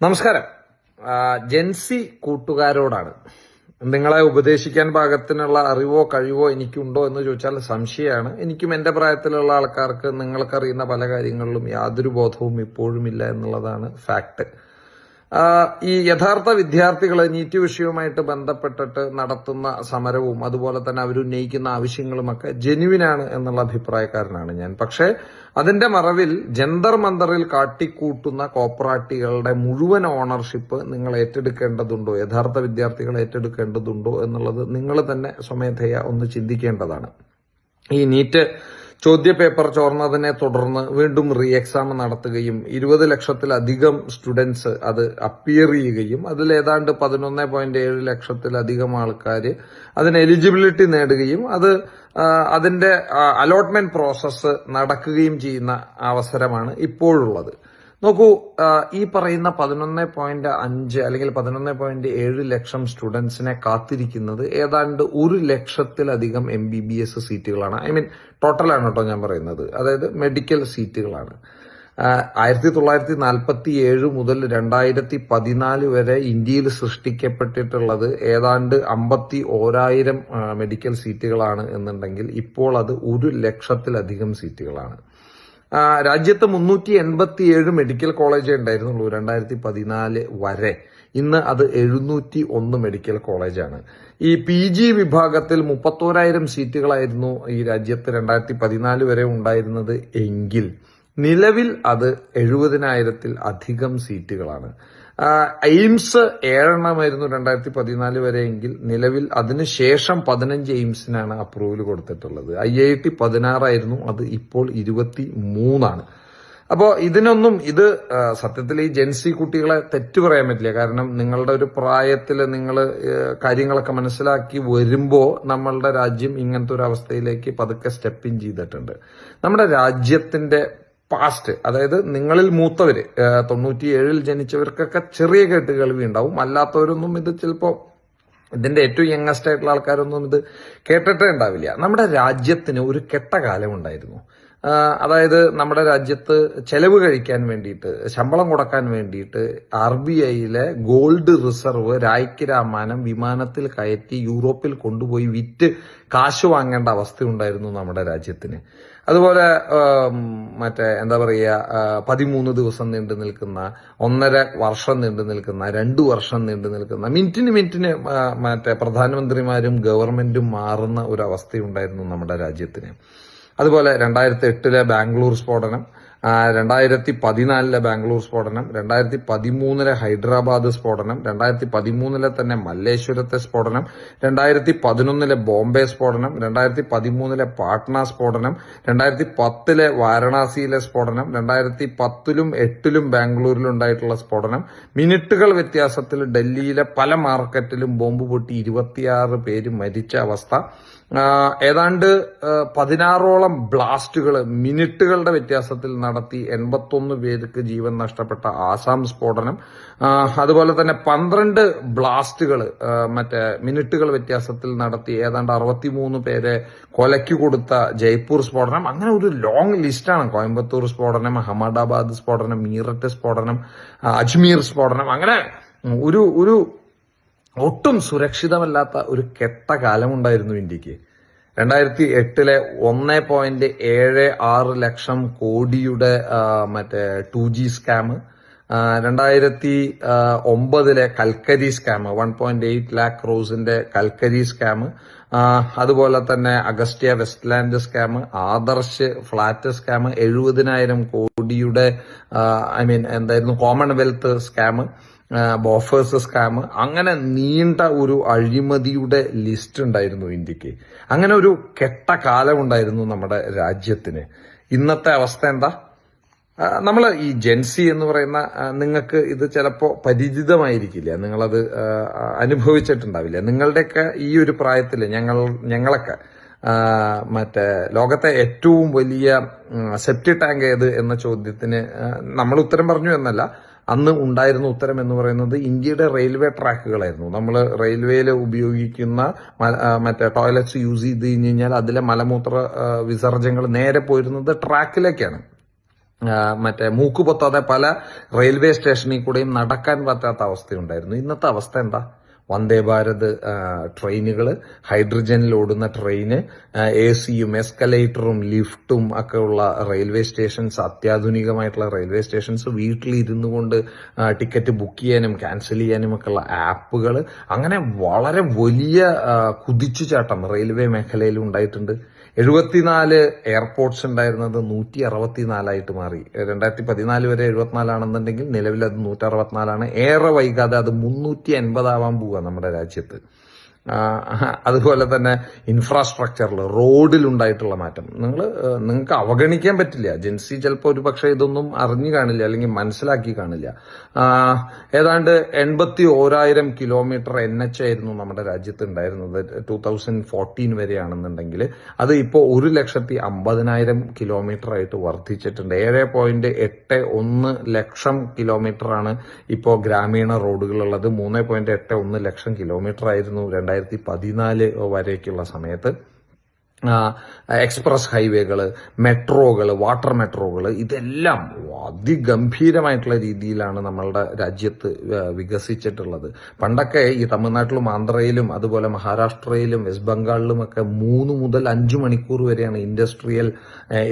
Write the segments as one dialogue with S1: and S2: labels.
S1: നമസ്കാരം. ജെൻസി കൂട്ടുകാരോടാണ്. നിങ്ങളെ ഉപദേശിക്കാൻ പാകത്തിനുള്ള അറിവോ കഴിവോ എനിക്കുണ്ടോ എന്ന് ചോദിച്ചാൽ സംശയമാണ്. എനിക്കും എന്റെ പ്രായത്തിലുള്ള ആൾക്കാർക്ക് നിങ്ങൾക്കറിയുന്ന പല കാര്യങ്ങളിലും യാതൊരു ബോധവും ഇപ്പോഴും ഇല്ല എന്നുള്ളതാണ് ഫാക്ട്. ഈ യഥാർത്ഥ വിദ്യാർത്ഥികൾ നീറ്റ് വിഷയവുമായിട്ട് ബന്ധപ്പെട്ടിട്ട് നടത്തുന്ന സമരവും അതുപോലെ തന്നെ അവർ ഉന്നയിക്കുന്ന ആവശ്യങ്ങളുമൊക്കെ ജെന്യുവിനാണ് എന്നുള്ള അഭിപ്രായക്കാരനാണ് ഞാൻ. പക്ഷേ അതിന്റെ മറവിൽ ജന്തർ മന്ദറിൽ കാട്ടിക്കൂട്ടുന്ന കോപ്പറാട്ടികളുടെ മുഴുവൻ ഓണർഷിപ്പ് നിങ്ങൾ ഏറ്റെടുക്കേണ്ടതുണ്ടോ, യഥാർത്ഥ വിദ്യാർത്ഥികൾ ഏറ്റെടുക്കേണ്ടതുണ്ടോ എന്നുള്ളത് നിങ്ങൾ തന്നെ സ്വമേധയാ ഒന്ന് ചിന്തിക്കേണ്ടതാണ്. ഈ നീറ്റ് ചോദ്യപേപ്പർ ചോർന്നതിനെ തുടർന്ന് വീണ്ടും റീ എക്സാം നടത്തുകയും 20 ലക്ഷത്തിലധികം സ്റ്റുഡൻസ് അത് അപ്പിയർ ചെയ്യുകയും അതിൽ ഏതാണ്ട് 11.7 ലക്ഷത്തിലധികം ആൾക്കാർ അതിന് എലിജിബിലിറ്റി നേടുകയും അതിന്റെ അലോട്ട്മെന്റ് പ്രോസസ്സ് നടക്കുകയും ചെയ്യുന്ന അവസരമാണ് ഇപ്പോഴുള്ളത്. നോക്കൂ, ഈ പറയുന്ന 11.5 അല്ലെങ്കിൽ 11.7 ലക്ഷം സ്റ്റുഡൻസിനെ കാത്തിരിക്കുന്നത് ഏതാണ്ട് 1 ലക്ഷത്തിലധികം MBBS സീറ്റുകളാണ്. ടോട്ടലാണ് കേട്ടോ ഞാൻ പറയുന്നത്, അതായത് മെഡിക്കൽ സീറ്റുകളാണ്. 1947 മുതൽ 2014 വരെ ഇന്ത്യയിൽ സൃഷ്ടിക്കപ്പെട്ടിട്ടുള്ളത് ഏതാണ്ട് 51,000 മെഡിക്കൽ സീറ്റുകളാണ് എന്നുണ്ടെങ്കിൽ ഇപ്പോൾ അത് 1 ലക്ഷത്തിലധികം സീറ്റുകളാണ്. രാജ്യത്ത് 387 മെഡിക്കൽ കോളേജേ ഉണ്ടായിരുന്നുള്ളൂ 2014 വരെ. ഇന്ന് അത് 701 മെഡിക്കൽ കോളേജാണ്. ഈ PG വിഭാഗത്തിൽ 31,000 സീറ്റുകളായിരുന്നു ഈ രാജ്യത്ത് 2014 വരെ ഉണ്ടായിരുന്നത് എങ്കിൽ നിലവിൽ അത് 70,000-ൽ അധികം സീറ്റുകളാണ്. എയിംസ് 7 2014 വരെ എങ്കിൽ നിലവിൽ അതിനുശേഷം 15 എയിംസിനാണ് അപ്രൂവൽ കൊടുത്തിട്ടുള്ളത്. IIT 16 അത് ഇപ്പോൾ 23. അപ്പോ ഇത് സത്യത്തിൽ ഈ ജെൻസി കുട്ടികളെ തെറ്റു പറയാൻ പറ്റില്ല. കാരണം നിങ്ങളുടെ ഒരു പ്രായത്തിൽ നിങ്ങൾ കാര്യങ്ങളൊക്കെ മനസ്സിലാക്കി വരുമ്പോ നമ്മളുടെ രാജ്യം ഇങ്ങനത്തെ ഒരു അവസ്ഥയിലേക്ക് പതുക്കെ സ്റ്റെപ്പ് ഇൻ ചെയ്തിട്ടുണ്ട്. നമ്മുടെ രാജ്യത്തിന്റെ പാസ്റ്റ്, അതായത് നിങ്ങളിൽ മൂത്തവര് 97 ജനിച്ചവർക്കൊക്കെ ചെറിയ കേട്ടുകേൾവി ഉണ്ടാവും. അല്ലാത്തവരൊന്നും ഇത് ചിലപ്പോ ഇതിന്റെ ഏറ്റവും യങ്ങസ്റ്റ് ആയിട്ടുള്ള ആൾക്കാരൊന്നും ഇത് കേട്ടിട്ടേ ഉണ്ടാവില്ല. നമ്മുടെ രാജ്യത്തിന് ഒരു കെട്ട കാലം ഉണ്ടായിരുന്നു. അതായത് നമ്മുടെ രാജ്യത്ത് ചെലവ് കഴിക്കാൻ വേണ്ടിയിട്ട്, ശമ്പളം കൊടുക്കാൻ വേണ്ടിയിട്ട് RBIയിലെ ഗോൾഡ് റിസർവ് രായ്ക്ക് രാമാനം വിമാനത്തിൽ കയറ്റി യൂറോപ്പിൽ കൊണ്ടുപോയി വിറ്റ് കാശ് വാങ്ങേണ്ട അവസ്ഥ ഉണ്ടായിരുന്നു നമ്മുടെ രാജ്യത്തിന്. അതുപോലെ 13 ദിവസം നീണ്ടു നിൽക്കുന്ന, 1.5 വർഷം നീണ്ടു നിൽക്കുന്ന, 2 വർഷം നീണ്ടു നിൽക്കുന്ന, മിനിറ്റിന് പ്രധാനമന്ത്രിമാരും ഗവൺമെന്റും മാറുന്ന ഒരു അവസ്ഥയുണ്ടായിരുന്നു നമ്മുടെ രാജ്യത്തിന്. അതുപോലെ 2008 ബാംഗ്ലൂർ സ്ഫോടനം, 2014 ബാംഗ്ലൂർ സ്ഫോടനം, 2013 ഹൈദരാബാദ് സ്ഫോടനം, 2013 തന്നെ മല്ലേശ്വരത്തെ സ്ഫോടനം, 2011 ബോംബെ സ്ഫോടനം, 2013 പാട്ന സ്ഫോടനം, 2010 വാരണാസിയിലെ സ്ഫോടനം, 2010 8 ബാംഗ്ലൂരിലും ഉണ്ടായിട്ടുള്ള സ്ഫോടനം, മിനിറ്റുകൾ വ്യത്യാസത്തിൽ ഡൽഹിയിലെ പല മാർക്കറ്റിലും ബോംബ് പൊട്ടി 26 പേര് മരിച്ച അവസ്ഥ, ഏതാണ്ട് 16ഓളം ബ്ലാസ്റ്റുകൾ മിനിറ്റുകളുടെ വ്യത്യാസത്തിൽ നടത്തി 81 പേർക്ക് ജീവൻ നഷ്ടപ്പെട്ട ആസാം സ്ഫോടനം, അതുപോലെ തന്നെ 12 ബ്ലാസ്റ്റുകൾ മിനിറ്റുകൾ വ്യത്യാസത്തിൽ നടത്തി ഏതാണ്ട് 63 പേരെ കൊലയ്ക്ക് കൊടുത്ത ജയ്പൂർ സ്ഫോടനം. അങ്ങനെ ഒരു ലോങ് ലിസ്റ്റാണ്. കോയമ്പത്തൂർ സ്ഫോടനം, അഹമ്മദാബാദ് സ്ഫോടനം, മീററ്റ് സ്ഫോടനം, അജ്മീർ സ്ഫോടനം. അങ്ങനെ ഒരു ഒട്ടും സുരക്ഷിതമല്ലാത്ത ഒരു കെട്ട കാലമുണ്ടായിരുന്നു ഇന്ത്യക്ക്. 2008 1.76 ലക്ഷം കോടിയുടെ 2G സ്കാം, 2009 കൽക്കരി സ്കാം 1.8 lakh crores കൽക്കരി സ്കാം, അതുപോലെ തന്നെ Agusta Westland scam, Adarsh flat scam, 70,000 കോടിയുടെ കോമൺവെൽത്ത് സ്കാം, ബോഫേഴ്സ് സ്കാം. അങ്ങനെ നീണ്ട ഒരു അഴിമതിയുടെ ലിസ്റ്റ് ഉണ്ടായിരുന്നു ഇന്ത്യക്ക്. അങ്ങനെ ഒരു കെട്ട കാലമുണ്ടായിരുന്നു നമ്മുടെ രാജ്യത്തിന്. ഇന്നത്തെ അവസ്ഥ എന്താ? നമ്മൾ ഈ ജെൻസി എന്ന് പറയുന്ന, നിങ്ങൾക്ക് ഇത് ചിലപ്പോ പരിചിതമായിരിക്കില്ല, നിങ്ങളത് അനുഭവിച്ചിട്ടുണ്ടാവില്ല. നിങ്ങളുടെയൊക്കെ ഈ ഒരു പ്രായത്തില് ഞങ്ങളൊക്കെ ലോകത്തെ ഏറ്റവും വലിയ സെപ്റ്റി ടാങ്ക് ഏത് എന്ന ചോദ്യത്തിന് നമ്മൾ ഉത്തരം പറഞ്ഞു എന്നല്ല, അന്ന് ഉണ്ടായിരുന്ന ഉത്തരം എന്ന് പറയുന്നത് ഇന്ത്യയുടെ റെയിൽവേ ട്രാക്കുകളായിരുന്നു. നമ്മൾ റെയിൽവേയിൽ ഉപയോഗിക്കുന്ന ടോയ്ലറ്റ്സ് യൂസ് ചെയ്ത് കഴിഞ്ഞാൽ അതിലെ മലമൂത്ര വിസർജ്യങ്ങൾ നേരെ പോയിരുന്നത് ട്രാക്കിലേക്കാണ്. മറ്റേ മൂക്കുപൊത്താതെ പല റെയിൽവേ സ്റ്റേഷനിൽ കൂടെയും നടക്കാൻ പറ്റാത്ത അവസ്ഥയുണ്ടായിരുന്നു. ഇന്നത്തെ അവസ്ഥ എന്താ? വന്ദേ ഭാരത് ട്രെയിനുകൾ, ഹൈഡ്രജനിൽ ഓടുന്ന ട്രെയിന്, AC-യും എസ്കലേറ്ററും ലിഫ്റ്റും ഒക്കെ ഉള്ള റെയിൽവേ സ്റ്റേഷൻസ്, അത്യാധുനികമായിട്ടുള്ള റെയിൽവേ സ്റ്റേഷൻസ്, വീട്ടിലിരുന്നു കൊണ്ട് ടിക്കറ്റ് ബുക്ക് ചെയ്യാനും ക്യാൻസൽ ചെയ്യാനും ഒക്കെ ഉള്ള ആപ്പുകൾ, അങ്ങനെ വളരെ വലിയ കുതിച്ചുചാട്ടം റെയിൽവേ മേഖലയിൽ ഉണ്ടായിട്ടുണ്ട്. 74 എയർപോർട്ട്സ് ഉണ്ടായിരുന്നത് 164 മാറി. 2014 വരെ 74 ആണെന്നുണ്ടെങ്കിൽ നിലവിൽ അത് 164. ഏറെ വൈകാതെ അത് 380 ആവാൻ പോവുക നമ്മുടെ രാജ്യത്ത്. അതുപോലെ തന്നെ ഇൻഫ്രാസ്ട്രക്ചറിൽ, റോഡിലുണ്ടായിട്ടുള്ള മാറ്റം നിങ്ങൾക്ക് അവഗണിക്കാൻ പറ്റില്ല. ജെൻസി ചിലപ്പോൾ ഒരു പക്ഷേ ഇതൊന്നും അറിഞ്ഞു കാണില്ല, അല്ലെങ്കിൽ മനസ്സിലാക്കി കാണില്ല. ഏതാണ്ട് 81,000 കിലോമീറ്റർ NH ആയിരുന്നു നമ്മുടെ രാജ്യത്ത് ഉണ്ടായിരുന്നത് 2014 വരെയാണെന്നുണ്ടെങ്കിൽ. അത് ഇപ്പോൾ 1,50,000 കിലോമീറ്റർ ആയിട്ട് വർദ്ധിച്ചിട്ടുണ്ട്. 7.81 ലക്ഷം കിലോമീറ്ററാണ് ഇപ്പോൾ ഗ്രാമീണ റോഡുകളുള്ളത്. 3.81 ലക്ഷം കിലോമീറ്റർ ആയിരുന്നു 2014 വരേക്കുള്ള സമയത്ത്. എക്സ്പ്രസ് ഹൈവേകള്, മെട്രോകള്, വാട്ടർ മെട്രോകള്, ഇതെല്ലാം അതിഗംഭീരമായിട്ടുള്ള രീതിയിലാണ് നമ്മളുടെ രാജ്യത്ത് വികസിച്ചിട്ടുള്ളത്. പണ്ടൊക്കെ ഈ തമിഴ്നാട്ടിലും ആന്ധ്രയിലും അതുപോലെ മഹാരാഷ്ട്രയിലും വെസ്റ്റ് ബംഗാളിലും ഒക്കെ 3 മുതൽ 5 മണിക്കൂർ വരെയാണ് ഇൻഡസ്ട്രിയൽ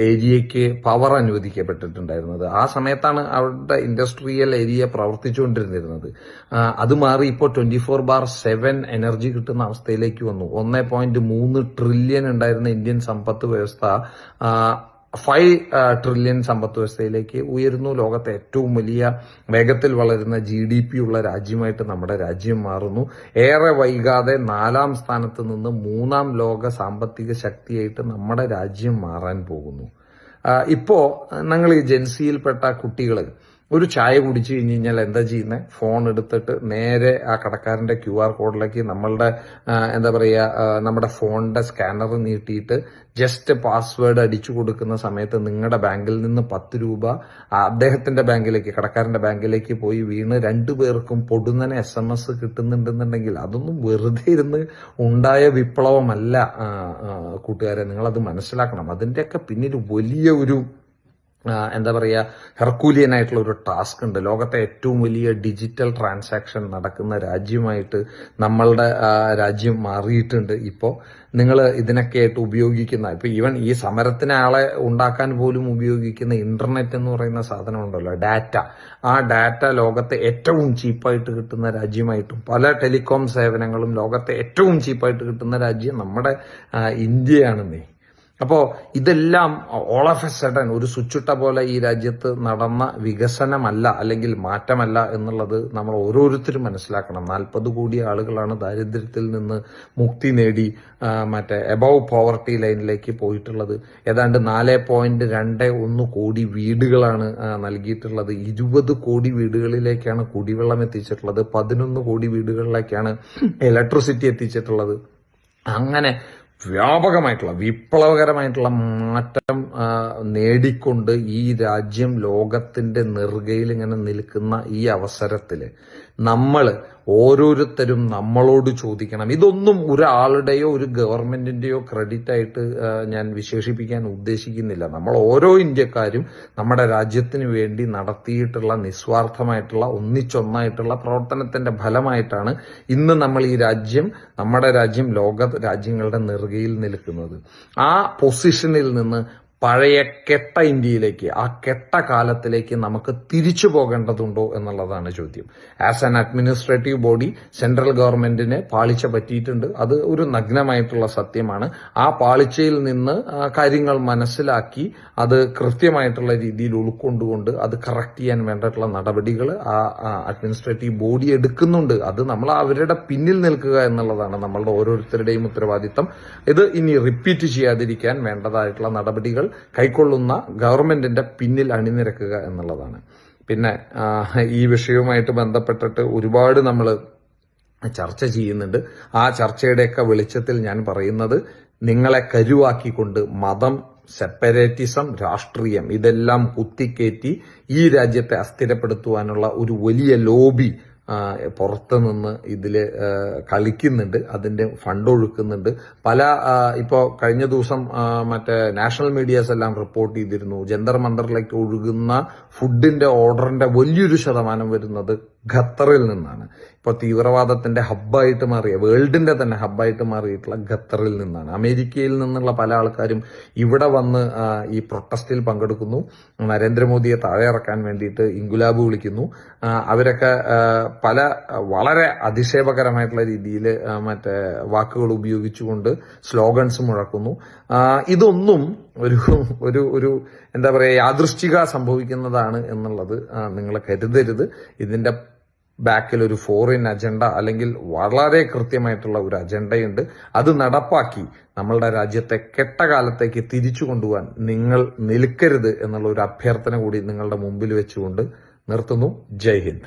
S1: ഏരിയയ്ക്ക് പവർ അനുവദിക്കപ്പെട്ടിട്ടുണ്ടായിരുന്നത്. ആ സമയത്താണ് അവരുടെ ഇൻഡസ്ട്രിയൽ ഏരിയ പ്രവർത്തിച്ചുകൊണ്ടിരുന്നിരുന്നത്. അത് മാറി ഇപ്പോൾ 24/7 എനർജി കിട്ടുന്ന അവസ്ഥയിലേക്ക് വന്നു. 1.3 ട്രില്യൺ ഉണ്ടായിരുന്ന ഇന്ത്യൻ സമ്പത്ത് വ്യവസ്ഥ 5 ട്രില്യൺ സമ്പത്ത് വ്യവസ്ഥയിലേക്ക് ഉയരുന്നു. ലോകത്തെ ഏറ്റവും വലിയ വേഗത്തിൽ വളരുന്ന GDP ഉള്ള രാജ്യമായിട്ട് നമ്മുടെ രാജ്യം മാറുന്നു. ഏറെ വൈകാതെ 4ാം സ്ഥാനത്ത് നിന്ന് 3ാം ലോക സാമ്പത്തിക ശക്തിയായിട്ട് നമ്മുടെ രാജ്യം മാറാൻ പോകുന്നു. ഇപ്പോ നിങ്ങൾ ഈ ജെൻസിയിൽപ്പെട്ട കുട്ടികൾ ഒരു ചായ കുടിച്ചു കഴിഞ്ഞ് കഴിഞ്ഞാൽ എന്താ ചെയ്യുന്നത്? ഫോൺ എടുത്തിട്ട് നേരെ ആ കടക്കാരന്റെ QR കോഡിലേക്ക് നമ്മളുടെ നമ്മുടെ ഫോണിന്റെ സ്കാനർ നീട്ടിയിട്ട് ജസ്റ്റ് പാസ്വേഡ് അടിച്ചു കൊടുക്കുന്ന സമയത്ത് നിങ്ങളുടെ ബാങ്കിൽ നിന്ന് 10 രൂപ അദ്ദേഹത്തിന്റെ ബാങ്കിലേക്ക്, കടക്കാരന്റെ ബാങ്കിലേക്ക് പോയി വീണ് 2 പേർക്കും പൊടുന്നനെ SMS കിട്ടുന്നുണ്ടെന്നുണ്ടെങ്കിൽ അതൊന്നും വെറുതെ ഇരുന്ന് ഉണ്ടായ വിപ്ലവമല്ല കൂട്ടുകാരെ. നിങ്ങളത് മനസ്സിലാക്കണം. അതിന്റെയൊക്കെ പിന്നിൽ വലിയ ഒരു ഹെർക്കൂലിയൻ ആയിട്ടുള്ള ഒരു ടാസ്ക് ഉണ്ട്. ലോകത്തെ ഏറ്റവും വലിയ ഡിജിറ്റൽ ട്രാൻസാക്ഷൻ നടക്കുന്ന രാജ്യമായിട്ട് നമ്മളുടെ രാജ്യം മാറിയിട്ടുണ്ട്. ഇപ്പോൾ നിങ്ങൾ ഇതിനൊക്കെ ആയിട്ട് ഉപയോഗിക്കുന്ന, ഇപ്പൊ ഈവൻ ഈ സമരത്തിന് ആളെ ഉണ്ടാക്കാൻ പോലും ഉപയോഗിക്കുന്ന ഇന്റർനെറ്റ് എന്ന് പറയുന്ന സാധനം ഉണ്ടല്ലോ, ഡാറ്റ. ആ ഡാറ്റ ലോകത്തെ ഏറ്റവും ചീപ്പായിട്ട് കിട്ടുന്ന രാജ്യമായിട്ടും പല ടെലികോം സേവനങ്ങളും ലോകത്തെ ഏറ്റവും ചീപ്പായിട്ട് കിട്ടുന്ന രാജ്യം നമ്മുടെ ഇന്ത്യയാണെന്നേ. അപ്പോ ഇതെല്ലാം ഓൾ ഓഫ് എ സഡൻ ഒരു സ്വിച്ചിട്ട പോലെ ഈ രാജ്യത്ത് നടന്ന വികസനമല്ല, അല്ലെങ്കിൽ മാറ്റമല്ല എന്നുള്ളത് നമ്മൾ ഓരോരുത്തരും മനസ്സിലാക്കണം. 40 കോടി ആളുകളാണ് ദാരിദ്ര്യത്തിൽ നിന്ന് മുക്തി നേടി എബവ് പോവർട്ടി ലൈനിലേക്ക് പോയിട്ടുള്ളത്. ഏതാണ്ട് 4.21 കോടി വീടുകളാണ് നൽകിയിട്ടുള്ളത്. 20 കോടി വീടുകളിലേക്കാണ് കുടിവെള്ളം എത്തിച്ചിട്ടുള്ളത്. 11 കോടി വീടുകളിലേക്കാണ് ഇലക്ട്രിസിറ്റി എത്തിച്ചിട്ടുള്ളത്. അങ്ങനെ വ്യാപകമായിട്ടുള്ള വിപ്ലവകരമായിട്ടുള്ള മാറ്റം നേടിക്കൊണ്ട് ഈ രാജ്യം ലോകത്തിന്റെ നെറുകയിൽ ഇങ്ങനെ നിൽക്കുന്ന ഈ അവസരത്തില് നമ്മൾ ഓരോരുത്തരും നമ്മളോട് ചോദിക്കണം. ഇതൊന്നും ഒരാളുടെയോ ഒരു ഗവൺമെന്റിന്റെയോ ക്രെഡിറ്റ് ആയിട്ട് ഞാൻ വിശേഷിപ്പിക്കാൻ ഉദ്ദേശിക്കുന്നില്ല. നമ്മൾ ഓരോ ഇന്ത്യക്കാരും നമ്മുടെ രാജ്യത്തിന് വേണ്ടി നടത്തിയിട്ടുള്ള നിസ്വാർത്ഥമായിട്ടുള്ള ഒന്നിച്ചൊന്നായിട്ടുള്ള പ്രവർത്തനത്തിന്റെ ഫലമായിട്ടാണ് ഇന്ന് നമ്മൾ ഈ രാജ്യം, നമ്മുടെ രാജ്യം ലോക രാജ്യങ്ങളുടെ നെറുകയിൽ നിൽക്കുന്നത്. ആ പൊസിഷനിൽ നിന്ന് പഴയ കെട്ട ഇന്ത്യയിലേക്ക്, ആ കെട്ട കാലത്തിലേക്ക് നമുക്ക് തിരിച്ചു പോകേണ്ടതുണ്ടോ എന്നുള്ളതാണ് ചോദ്യം. As an administrative body central ഗവൺമെന്റിന് പാളിച്ച പറ്റിയിട്ടുണ്ട്. അത് ഒരു നഗ്നമായിട്ടുള്ള സത്യമാണ്. ആ പാളിച്ചയിൽ നിന്ന് കാര്യങ്ങൾ മനസ്സിലാക്കി അത് കൃത്യമായിട്ടുള്ള രീതിയിൽ ഉൾക്കൊണ്ടുകൊണ്ട് അത് കറക്റ്റ് ചെയ്യാൻ വേണ്ടിയിട്ടുള്ള നടപടികൾ ആ അഡ്മിനിസ്ട്രേറ്റീവ് ബോഡി എടുക്കുന്നുണ്ട്. അത് നമ്മൾ അവരുടെ പിന്നിൽ നിൽക്കുക എന്നുള്ളതാണ് നമ്മളുടെ ഓരോരുത്തരുടെയും ഉത്തരവാദിത്തം. ഇത് ഇനി റിപ്പീറ്റ് ചെയ്യാതിരിക്കാൻ വേണ്ടതായിട്ടുള്ള നടപടികൾ കൈക്കൊള്ളുന്ന ഗവൺമെന്റിന്റെ പിന്നിൽ അണിനിരക്കുക എന്നുള്ളതാണ്. പിന്നെ ഈ വിഷയവുമായിട്ട് ബന്ധപ്പെട്ടിട്ട് ഒരുപാട് നമ്മൾ ചർച്ച ചെയ്യുന്നുണ്ട്. ആ ചർച്ചയുടെയൊക്കെ വെളിച്ചത്തിൽ ഞാൻ പറയുന്നത്, നിങ്ങളെ കരുവാക്കിക്കൊണ്ട് മതം, സെപ്പറേറ്റിസം, രാഷ്ട്രീയം ഇതെല്ലാം കുത്തിക്കയറ്റി ഈ രാജ്യത്തെ അസ്ഥിരപ്പെടുത്തുവാനുള്ള ഒരു വലിയ ലോബി പുറത്ത് നിന്ന് ഇതില് കളിക്കുന്നുണ്ട്, അതിന്റെ ഫണ്ട് ഒഴുക്കുന്നുണ്ട്. പല ഇപ്പോ കഴിഞ്ഞ ദിവസം മറ്റേ നാഷണൽ മീഡിയാസ് എല്ലാം റിപ്പോർട്ട് ചെയ്തിരുന്നു, ജന്തർ മന്ദറിലേക്ക് ഒഴുകുന്ന ഫുഡിന്റെ ഓർഡറിന്റെ വലിയൊരു ശതമാനം വരുന്നത് ഖത്തറിൽ നിന്നാണ്. ഇപ്പോൾ തീവ്രവാദത്തിന്റെ ഹബ്ബായിട്ട് മാറിയ, വേൾഡിന്റെ തന്നെ ഹബ്ബായിട്ട് മാറിയിട്ടുള്ള ഖത്തറിൽ നിന്നാണ്. അമേരിക്കയിൽ നിന്നുള്ള പല ആൾക്കാരും ഇവിടെ വന്ന് ഈ പ്രൊട്ടസ്റ്റിൽ പങ്കെടുക്കുന്നു, നരേന്ദ്രമോദിയെ താഴെ ഇറക്കാൻ വേണ്ടിയിട്ട് ഇൻകുലാബ് വിളിക്കുന്നു. അവരൊക്കെ പല വളരെ അതിശയപകരമായിട്ടുള്ള രീതിയിൽ മറ്റേ വാക്കുകൾ ഉപയോഗിച്ചുകൊണ്ട് സ്ലോഗൻസ് മുഴക്കുന്നു. ഇതൊന്നും ഒരു എന്താ പറയുക, യാദൃശ്ചിക സംഭവിക്കുന്നതാണ് എന്നുള്ളത് നിങ്ങൾ കരുതരുത്. ഇതിന്റെ ബാക്കിൽ ഒരു ഫോറിൻ അജണ്ട അല്ലെങ്കിൽ വളരെ കൃത്യമായിട്ടുള്ള ഒരു അജണ്ടയുണ്ട്. അത് നടപ്പാക്കി നമ്മളുടെ രാജ്യത്തെ കെട്ട കാലത്തേക്ക് തിരിച്ചു കൊണ്ടുപോകാൻ നിങ്ങൾ നിൽക്കരുത് എന്നുള്ള ഒരു അഭ്യർത്ഥന കൂടി നിങ്ങളുടെ മുമ്പിൽ വെച്ചുകൊണ്ട് നിർത്തുന്നു. ജയ് ഹിന്ദ്.